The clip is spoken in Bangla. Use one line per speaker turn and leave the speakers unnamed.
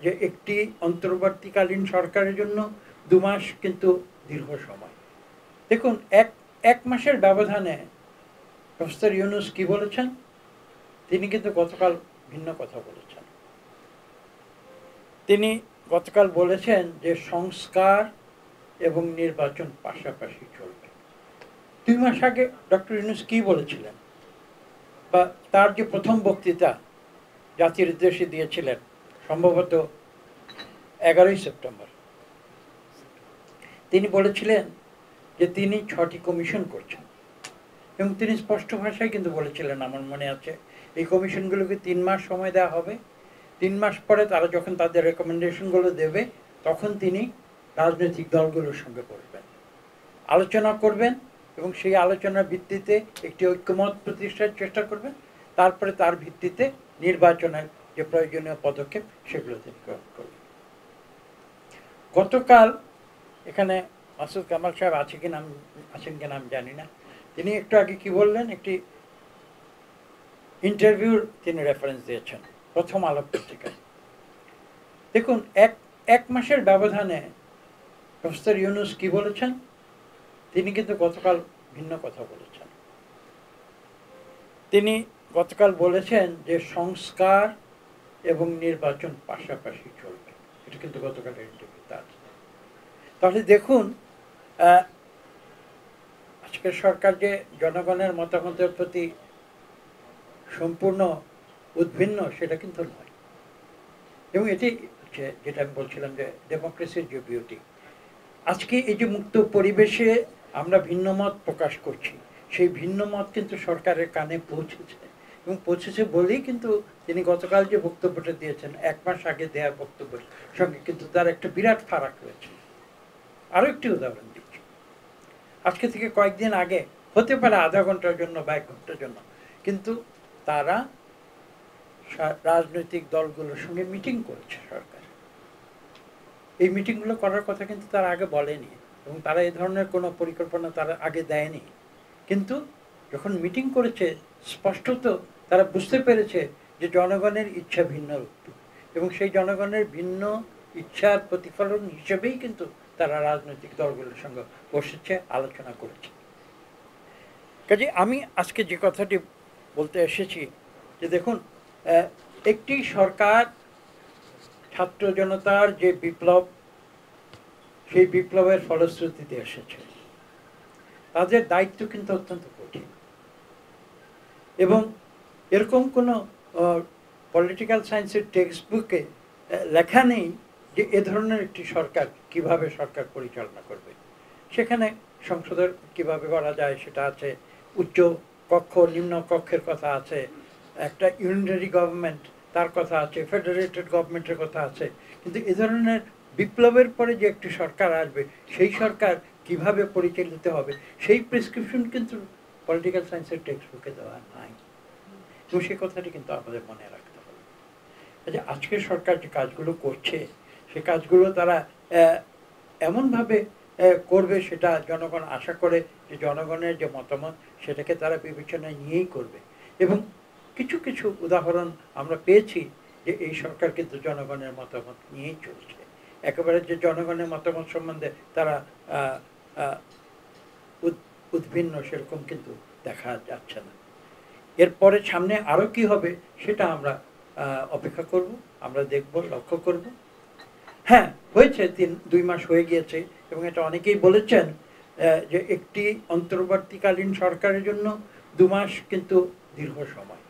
যে একটি অন্তর্বর্তীকালীন সরকারের জন্য 2 মাস কিন্তু দীর্ঘ সময়। দেখুন এক মাসের ব্যবধানে প্রফেসর ইউনূস কি বলেছেন? তিনি কিন্তু গতকাল ভিন্ন কথা বলেছেন। তিনি গতকাল বলেছেন যে সংস্কার এবং নির্বাচন পাশাপাশি চলবে। 2 মাস আগে ডক্টর ইউনূস কি বলেছিলেন, বা তার যে প্রথম বক্তৃতা জাতির উদ্দেশ্যে দিয়েছিলেন সম্ভবত 11ই সেপ্টেম্বর, তিনি বলেছিলেন যে তিনি 6টি কমিশন করছেন এবং তিনি স্পষ্ট ভাষায় কিন্তু বলেছিলেন, আমার মনে আছে, এই কমিশনগুলোকে 3 মাস সময় দেওয়া হবে। 3 মাস পরে তারা যখন তাদের রেকমেন্ডেশনগুলো দেবে তখন তিনি রাজনৈতিক দলগুলোর সঙ্গে বসবেন, আলোচনা করবেন এবং সেই আলোচনার ভিত্তিতে একটি ঐক্যমত প্রতিষ্ঠার চেষ্টা করবেন। তারপরে তার ভিত্তিতে নির্বাচনের যে প্রয়োজনীয় পদক্ষেপ সেগুলো তিনি গ্রহণ করবেন। গতকাল এখানে মাসুদ কামাল সাহেব আছেন কিনা আমি জানি না, তিনি একটু আগে কি বললেন, একটি ইন্টারভিউর তিনি রেফারেন্স দিয়েছেন প্রথম আলো পত্রিকায়। দেখুন এক মাসের ব্যবধানে প্রফেসর ইউনূস কি বলেছেন? তিনি কিন্তু গতকাল ভিন্ন কথা বলেছেন। তিনি গতকাল বলেছেন যে সংস্কার এবং নির্বাচন পাশাপাশি চলবে। এটা কিন্তু গতকালের ইন্টারভিউতে আছে। তাহলে দেখুন, আজকের সরকার যে জনগণের মতামতের প্রতি সম্পূর্ণ উদ্ভিন্ন সেটা কিন্তু নয়। এবং এটি হচ্ছে যেটা আমি বলছিলাম যে ডেমোক্রেসির যে বিউটি। আজকে এই যে মুক্ত পরিবেশে আমরা ভিন্ন মত প্রকাশ করছি, সেই ভিন্ন মত কিন্তু সরকারের কানে পৌঁছেছে, এবং পৌঁছেছে বলেই কিন্তু তিনি গতকাল যে বক্তব্যটা দিয়েছেন 1 মাস আগে দেওয়ার বক্তব্যের সঙ্গে কিন্তু তার একটা বিরাট ফারাক রয়েছে। আরও একটি উদাহরণ দিচ্ছি, আজকে থেকে কয়েকদিন আগে, হতে পারে আধা ঘন্টার জন্য বা 1 ঘন্টার জন্য, কিন্তু তারা রাজনৈতিক দলগুলোর সঙ্গে মিটিং করেছে সরকার। এই মিটিংগুলো করার কথা কিন্তু তারা আগে বলেনি, এবং তারা এই ধরনের কোনো পরিকল্পনা তারা আগে দেয়নি। কিন্তু যখন মিটিং করেছে স্পষ্টত তারা বুঝতে পেরেছে যে জনগণের ইচ্ছা ভিন্ন রূপ, এবং সেই জনগণের ভিন্ন ইচ্ছার প্রতিফলন হিসেবেই কিন্তু তারা রাজনৈতিক দলগুলোর সঙ্গে বসেছে, আলোচনা করেছে। কাজে আমি আজকে যে কথাটি বলতে এসেছি যে দেখুন, একটি সরকার ছাত্র জনতার যে বিপ্লব, সেই বিপ্লবের ফলশ্রুতিতে এসেছে, তাদের দায়িত্ব কিন্তু অত্যন্ত কঠিন। এবং এরকম কোনো পলিটিক্যাল সায়েন্সের টেক্সট বুকে লেখা নেই যে এ ধরনের একটি সরকার কিভাবে সরকার পরিচালনা করবে। সেখানে সংসদের কিভাবে করা যায় সেটা আছে, উচ্চ কক্ষ নিম্ন কক্ষের কথা আছে, একটা ইউনিটারি গভর্নমেন্ট তার কথা আছে, ফেডারেটেড গভর্নমেন্টের কথা আছে। কিন্তু এ ধরনের বিপ্লবের পরে যে একটি সরকার আসবে, সেই সরকার কিভাবে পরিচালিত হবে, সেই প্রেসক্রিপশন কিন্তু পলিটিক্যাল সায়েন্সের টেক্সট বুকে দেওয়া নাই। তো সে কথাটি কিন্তু আমাদের মনে রাখতে হবে যে আজকের সরকার যে কাজগুলো করছে, সে কাজগুলো তারা এমনভাবে করবে সেটা জনগণ আশা করে, যে জনগণের যে মতামত সেটাকে তারা বিবেচনায় নিয়েই করবে। এবং কিছু কিছু উদাহরণ আমরা পেয়েছি যে এই সরকার কিন্তু জনগণের মতামত নিয়েই চলছে। একেবারে যে জনগণের মতামত সম্বন্ধে তারা উদ্ভিন্ন সেরকম কিন্তু দেখা যাচ্ছে না। এরপরে সামনে আরও কি হবে সেটা আমরা অপেক্ষা করব, আমরা দেখব, লক্ষ্য করব। হ্যাঁ, হয়েছে 2 মাস হয়ে গিয়েছে, এবং এটা অনেকেই বলেছেন যে একটি অন্তর্বর্তীকালীন সরকারের জন্য 2 মাস কিন্তু দীর্ঘ সময়।